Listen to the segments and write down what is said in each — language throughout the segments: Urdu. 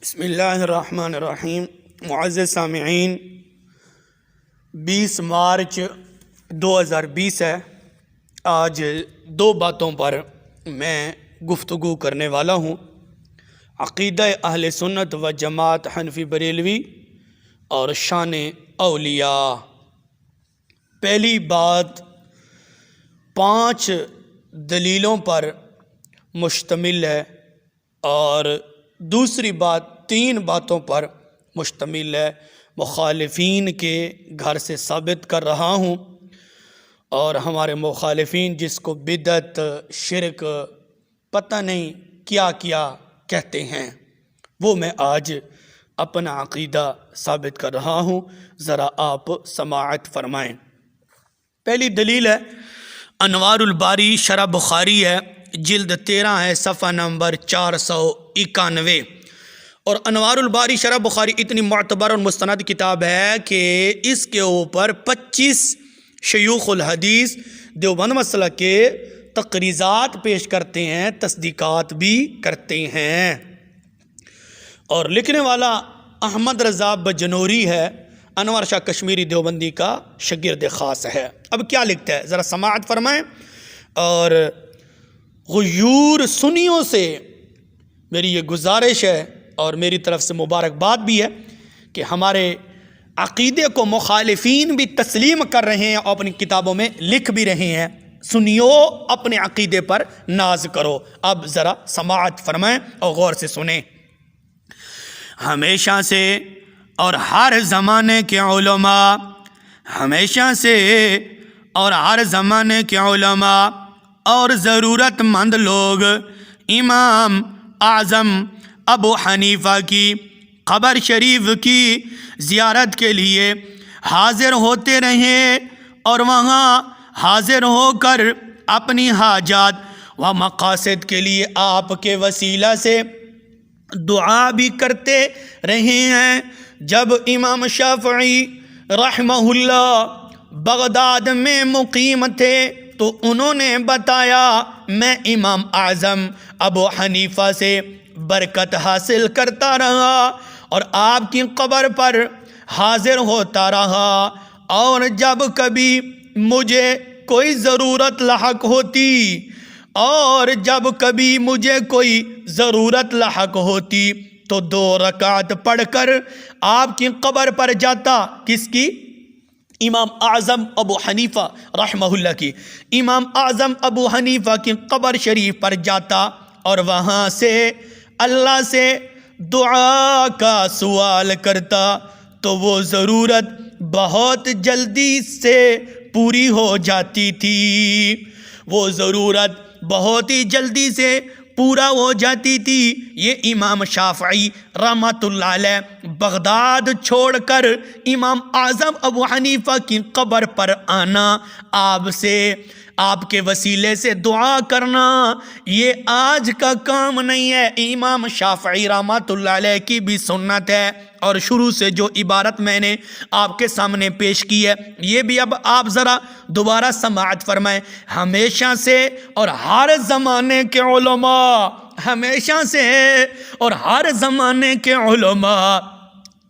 بسم اللہ الرحمن الرحیم۔ معزز سامعین، 20 مارچ 2020 ہے۔ آج دو باتوں پر میں گفتگو کرنے والا ہوں: عقیدہ اہل سنت و جماعت حنفی بریلوی اور شان اولیاء۔ پہلی بات 5 دلیلوں پر مشتمل ہے اور دوسری بات 3 باتوں پر مشتمل ہے۔ مخالفین کے گھر سے ثابت کر رہا ہوں، اور ہمارے مخالفین جس کو بدعت، شرک، پتہ نہیں کیا کیا کہتے ہیں، وہ میں آج اپنا عقیدہ ثابت کر رہا ہوں۔ ذرا آپ سماعت فرمائیں۔ پہلی دلیل ہے انوار الباری، شرح بخاری ہے، جلد 13 ہے، صفحہ نمبر 491۔ اور انوار الباری شرح بخاری اتنی معتبر اور مستند کتاب ہے کہ اس کے اوپر 25 شیوخ الحدیث دیوبند مسلک کے تقریضات پیش کرتے ہیں، تصدیقات بھی کرتے ہیں۔ اور لکھنے والا احمد رضا بجنوری ہے، انور شاہ کشمیری دیوبندی کا شاگرد خاص ہے۔ اب کیا لکھتا ہے ذرا سماعت فرمائیں۔ اور غیور سنیوں سے میری یہ گزارش ہے اور میری طرف سے مبارکباد بھی ہے کہ ہمارے عقیدے کو مخالفین بھی تسلیم کر رہے ہیں اور اپنی کتابوں میں لکھ بھی رہے ہیں۔ سنیو، اپنے عقیدے پر ناز کرو۔ اب ذرا سماعت فرمائیں اور غور سے سنیں۔ ہمیشہ سے اور ہر زمانے کے علماء، ہمیشہ سے اور ہر زمانے کے علماء اور ضرورت مند لوگ امام اعظم ابو حنیفہ کی قبر شریف کی زیارت کے لیے حاضر ہوتے رہے اور وہاں حاضر ہو کر اپنی حاجات و مقاصد کے لیے آپ کے وسیلہ سے دعا بھی کرتے رہے ہیں۔ جب امام شافعی رحمہ اللہ بغداد میں مقیم تھے تو انہوں نے بتایا، میں امام اعظم ابو حنیفہ سے برکت حاصل کرتا رہا اور آپ کی قبر پر حاضر ہوتا رہا، اور جب کبھی مجھے کوئی ضرورت لاحق ہوتی تو 2 رکعت پڑھ کر آپ کی قبر پر جاتا۔ کس کی؟ امام اعظم ابو حنیفہ رحمہ اللہ کی۔ امام اعظم ابو حنیفہ کی قبر شریف پر جاتا اور وہاں سے اللہ سے دعا کا سوال کرتا تو وہ ضرورت بہت جلدی سے پوری ہو جاتی تھی۔ وہ ضرورت بہت ہی جلدی سے پورا ہو جاتی تھی۔ یہ امام شافعی رحمۃ اللہ علیہ بغداد چھوڑ کر امام اعظم ابو حنیفہ کی قبر پر آنا، آپ سے، آپ کے وسیلے سے دعا کرنا، یہ آج کا کام نہیں ہے۔ امام شافعی رحمۃ اللہ علیہ کی بھی سنت ہے، اور شروع سے جو عبارت میں نے آپ کے سامنے پیش کی ہے یہ بھی اب آپ ذرا دوبارہ سماعت فرمائیں۔ ہمیشہ سے اور ہر زمانے کے علماء، ہمیشہ سے اور ہر زمانے کے علماء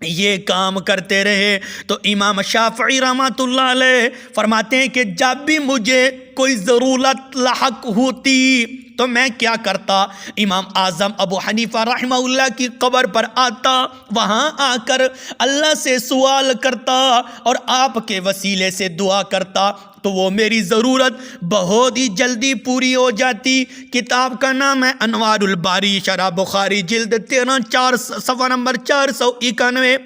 یہ کام کرتے رہے۔ تو امام شافعی رحمۃ اللہ علیہ فرماتے ہیں کہ جب بھی مجھے کوئی ضرورت لاحق ہوتی تو میں کیا کرتا؟ امام اعظم ابو حنیفہ رحمہ اللہ کی قبر پر آتا، وہاں آ کر اللہ سے سوال کرتا اور آپ کے وسیلے سے دعا کرتا تو وہ میری ضرورت بہت ہی جلدی پوری ہو جاتی۔ کتاب کا نام ہے انوار الباری شرح بخاری، جلد 13 صفحہ نمبر 491۔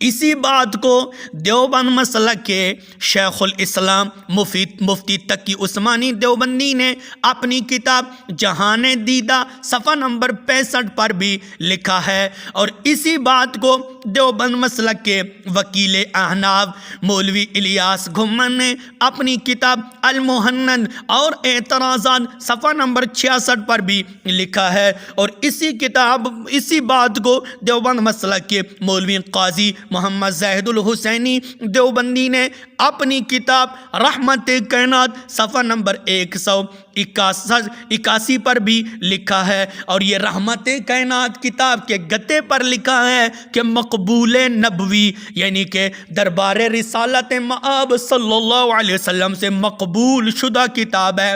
اسی بات کو دیوبند مسلک کے شیخ الاسلام مفتی تقی عثمانی دیوبندی نے اپنی کتاب جہان دیدہ صفحہ نمبر 65 پر بھی لکھا ہے، اور اسی بات کو دیوبند مسلک کے وکیل احناف مولوی الیاس گھمن نے اپنی کتاب المحنن اور اعتراضات صفحہ نمبر 66 پر بھی لکھا ہے، اور اسی بات کو دیوبند مسلک کے مولوی قاضی قاضی محمد زاہد الحسینی دیوبندی نے اپنی کتاب رحمت کائنات صفحہ نمبر 181 پر بھی لکھا ہے، اور یہ رحمت کائنات کتاب کے گتے پر لکھا ہے کہ مقبول نبوی یعنی کہ دربار رسالت مآب صلی اللہ علیہ وسلم سے مقبول شدہ کتاب ہے۔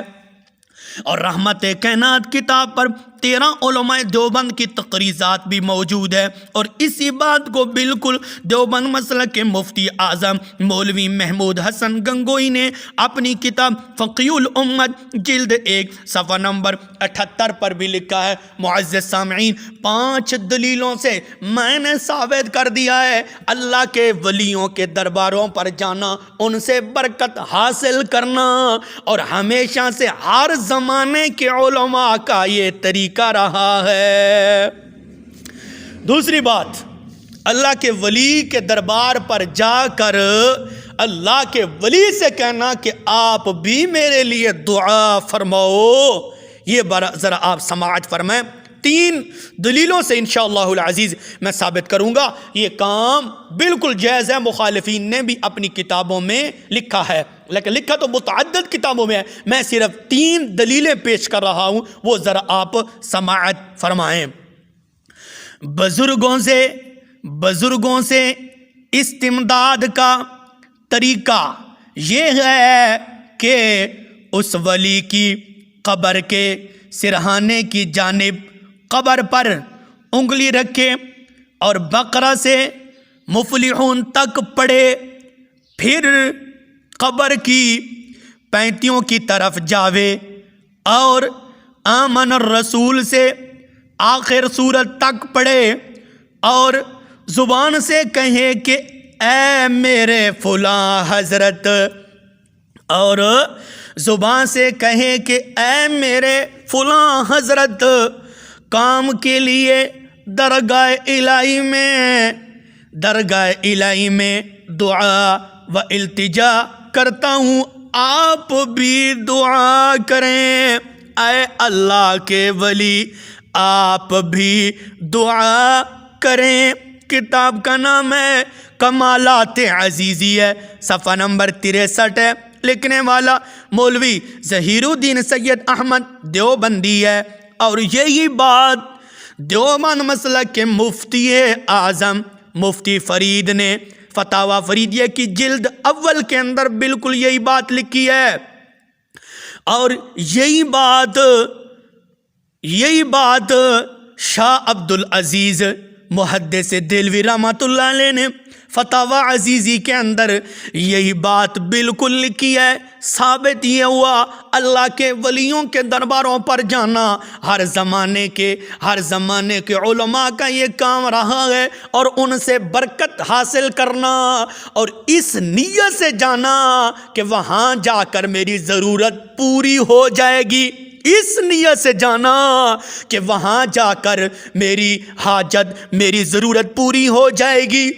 اور رحمت کائنات کتاب پر 13 علماء دیوبند کی تقریضات بھی موجود ہے، اور اسی بات کو بالکل دیوبند مسلک کے مفتی اعظم مولوی محمود حسن گنگوئی نے اپنی کتاب فقیہ الامت جلد 1 صفحہ نمبر 78 پر بھی لکھا ہے۔ معزز سامعین، 5 دلیلوں سے میں نے ثابت کر دیا ہے اللہ کے ولیوں کے درباروں پر جانا، ان سے برکت حاصل کرنا، اور ہمیشہ سے ہر زمانے کے علماء کا یہ طریقہ رہا ہے۔ دوسری بات، اللہ کے ولی کے دربار پر جا کر اللہ کے ولی سے کہنا کہ آپ بھی میرے لیے دعا فرماؤ، یہ ذرا آپ سماعت فرمائیں۔ 3 دلیلوں سے انشاءاللہ العزیز میں ثابت کروں گا یہ کام بالکل جائز ہے۔ مخالفین نے بھی اپنی کتابوں میں لکھا ہے، لیکن لکھا تو متعدد کتابوں میں ہے، میں صرف 3 دلیلیں پیش کر رہا ہوں، وہ ذرا آپ سماعت فرمائیں۔ بزرگوں سے استمداد کا طریقہ یہ ہے کہ اس ولی کی قبر کے سرہانے کی جانب قبر پر انگلی رکھے اور بقرہ سے مفلحون تک پڑھے، پھر قبر کی پینتیوں کی طرف جاوے اور آمن الرسول سے آخر سورت تک پڑھے، اور زبان سے کہے کہ اے میرے فلاں حضرت، اور زبان سے کہے کہ اے میرے فلاں حضرت، کام کے لیے درگاہ الہی میں دعا و التجا کرتا ہوں، آپ بھی دعا کریں۔ اے اللہ کے ولی، آپ بھی دعا کریں۔ کتاب کا نام ہے کمالات عزیزیہ، صفحہ نمبر 63 ہے، لکھنے والا مولوی ظہیر الدین سید احمد دیوبندی ہے، اور یہی بات دیوبند مسلک کے مفتی اعظم مفتی فرید نے فتاوی فریدیہ کی جلد اول کے اندر بالکل یہی بات لکھی ہے، اور یہی بات شاہ عبدالعزیز محدث دہلوی رحمۃ اللہ علیہ نے فتاوی عزیزی کے اندر یہی بات بالکل لکھی ہے۔ ثابت یہ ہوا اللہ کے ولیوں کے درباروں پر جانا ہر زمانے کے علماء کا یہ کام رہا ہے، اور ان سے برکت حاصل کرنا، اور اس نیت سے جانا کہ وہاں جا کر میری ضرورت پوری ہو جائے گی، اس نیت سے جانا کہ وہاں جا کر میری حاجت میری ضرورت پوری ہو جائے گی۔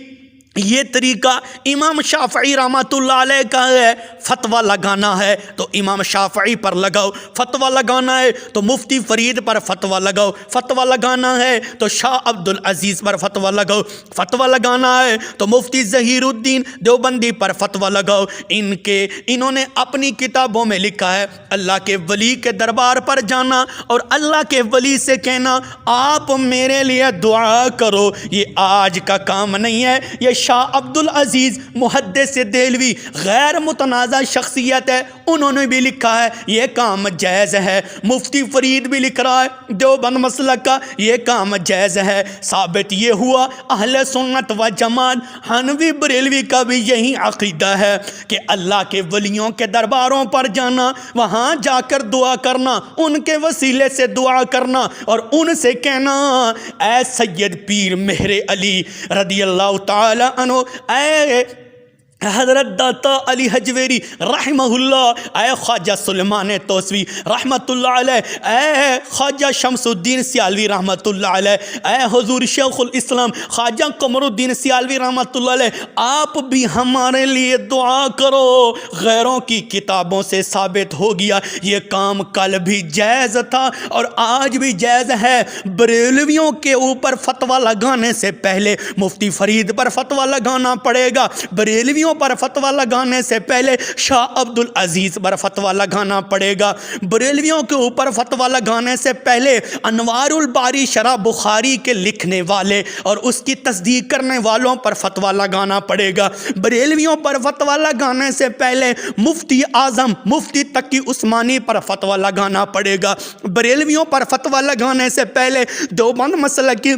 یہ طریقہ امام شافعی رحمۃ اللہ علیہ کا ہے۔ فتویٰ لگانا ہے تو امام شافعی پر لگاؤ، فتویٰ لگانا ہے تو مفتی فرید پر فتویٰ لگاؤ، فتویٰ لگانا ہے تو شاہ عبدالعزیز پر فتویٰ لگاؤ، فتویٰ لگانا ہے تو مفتی ظہیر الدین دیوبندی پر فتویٰ لگاؤ۔ انہوں نے اپنی کتابوں میں لکھا ہے اللہ کے ولی کے دربار پر جانا اور اللہ کے ولی سے کہنا آپ میرے لیے دعا کرو، یہ آج کا کام نہیں ہے، یہ شاہ عبدالعزیز محدث دہلوی غیر متنازع شخصیت ہے، انہوں نے بھی لکھا ہے یہ کام جائز ہے، مفتی فرید بھی لکھ رہا ہے دیوبند مسلک کا یہ کام جائز ہے۔ ثابت یہ ہوا اہل سنت و جماعت حنفی بریلوی کا بھی یہی عقیدہ ہے کہ اللہ کے ولیوں کے درباروں پر جانا، وہاں جا کر دعا کرنا، ان کے وسیلے سے دعا کرنا اور ان سے کہنا اے سید پیر مہر علی رضی اللہ تعالی عنہ، حضرت داتا علی حجویری رحمہ اللہ، اے خواجہ سلیمان توسوی رحمۃ اللہ علیہ، اے خواجہ شمس الدین سیالوی رحمۃ اللہ علیہ، اے حضور شیخ الاسلام خواجہ قمر الدین سیالوی رحمۃ اللہ علیہ، آپ بھی ہمارے لیے دعا کرو۔ غیروں کی کتابوں سے ثابت ہو گیا یہ کام کل بھی جائز تھا اور آج بھی جائز ہے۔ بریلویوں کے اوپر فتویٰ لگانے سے پہلے مفتی فرید پر فتویٰ لگانا پڑے گا، بریلویوں پر فتویٰ لگانے سے پہلے شاہ عبد العزیز پر فتویٰ لگانا پڑے گا، بریلویوں کے اوپر فتویٰ لگانے سے پہلے انوار الباری شرح بخاری کے لکھنے والے اور اس کی تصدیق کرنے والوں پر فتویٰ لگانا پڑے گا، بریلویوں پر فتویٰ لگانے سے پہلے مفتی اعظم مفتی تقی عثمانی پر فتویٰ لگانا پڑے گا، بریلویوں پر فتویٰ لگانے سے پہلے دیوبند مسلک کی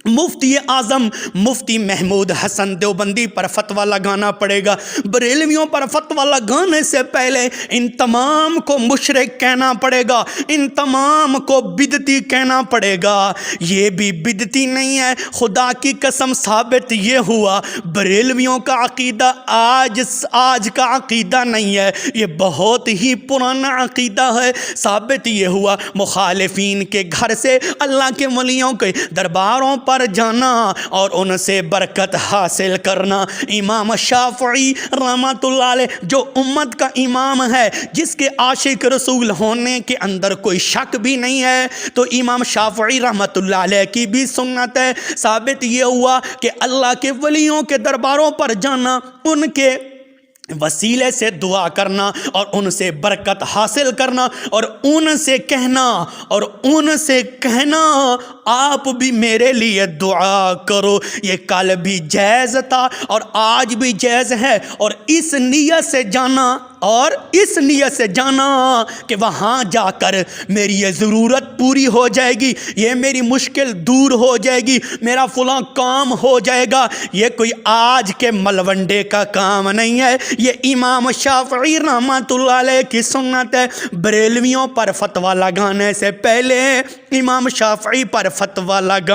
مفتی اعظم مفتی محمود حسن دیوبندی پر فتویٰ لگانا پڑے گا، بریلویوں پر فتویٰ لگانے سے پہلے ان تمام کو مشرک کہنا پڑے گا، ان تمام کو بدعتی کہنا پڑے گا۔ یہ بھی بدعتی نہیں ہے، خدا کی قسم ثابت یہ ہوا بریلویوں کا عقیدہ آج کا عقیدہ نہیں ہے، یہ بہت ہی پرانا عقیدہ ہے۔ ثابت یہ ہوا مخالفین کے گھر سے اللہ کے ولیوں کے درباروں پر جانا اور ان سے برکت حاصل کرنا۔ امام شافعی رحمۃ اللہ علیہ جو امت کا امام ہے، جس کے عاشق رسول ہونے کے اندر کوئی شک بھی نہیں ہے، تو امام شافعی رحمۃ اللہ علیہ کی بھی سنت ہے۔ ثابت یہ ہوا کہ اللہ کے ولیوں کے درباروں پر جانا، ان کے وسیلے سے دعا کرنا اور ان سے برکت حاصل کرنا اور ان سے کہنا آپ بھی میرے لیے دعا کرو، یہ کل بھی جائز تھا اور آج بھی جائز ہے، اور اس نیت سے جانا کہ وہاں جا کر میری یہ ضرورت پوری ہو جائے گی، یہ میری مشکل دور ہو جائے گی، میرا فلاں کام ہو جائے گا، یہ کوئی آج کے ملونڈے کا کام نہیں ہے، یہ امام شافعی رحمۃ اللہ علیہ کی سنت ہے۔ بریلویوں پر فتویٰ لگانے سے پہلے امام شافعی پر فتویٰ لگا